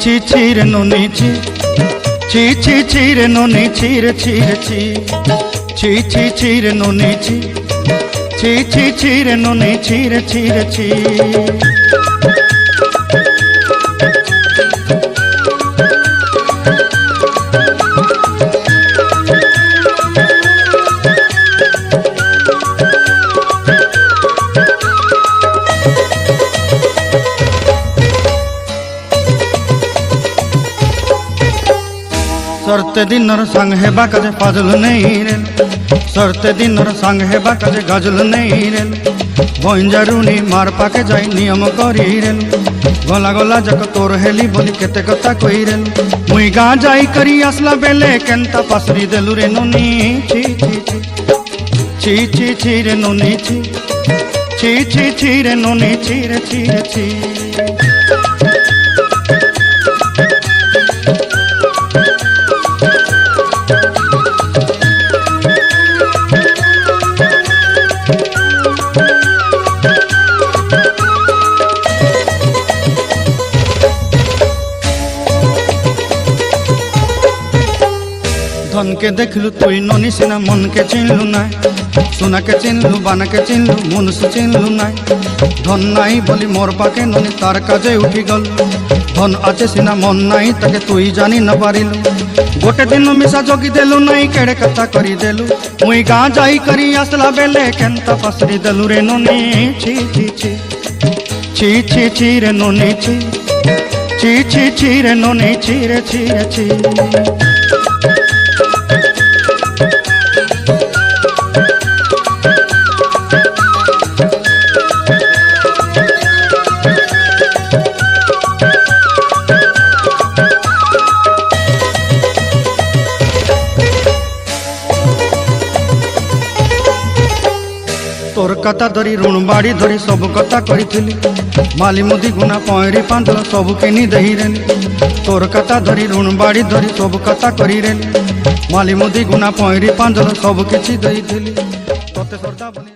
ছি ছি রে ননি ছি ছি ছি ছি রে ননি ছি রে ছি রে ছি ছি ছি ছি রে ননি ছি ছি ছি ছি রে ননি ছি রে ছি রে ছি सरते दिनर संग हेबा काजे फाजल नहीं रे सरते दिनर संग हेबा काजे गजल नहीं रे भंजारुनी मार पाके जाई नियम करी रे गला गला जक तोर हेली बोली केते कथा कई रे मुई गा जाई करी आसला बेले केनता पासरी देलु रे नोनी छी छी छी छी छी रे नोनी छी छी छी छी रे नोनी छी रे छी रे छी धन के देखलु तुई ननी सिना मन के चिन्हलु ना सोना के चिन्हलु बाना के चिन्हलु मनुष्य चिन्हलु ना धन नाई बोली मोर पाके ननी तार काजे उठी गल धन आचे सिना मन नाई ताके तुई जानी न पारिलु गोटे दिन मिसा जोगी देलु नाई केड़े कथा करी देलु मुई गा जाई करी आसला बेले केनता पसरी देलु रे ननी छी छी छी छी छी छी रे ननी छी छी छी छी रे ननी छी रे छी रे छी तोर कथा धरी ऋण बाड़ी धरी सब कथा करी माली मुदी गुना पयरी पांदल सब किनी दही रे तोर कथा धरी ऋण बाड़ी धरी सब कथा करी रे माली मुदी गुना पयरी पांदल सब किछि दही तोते सरदा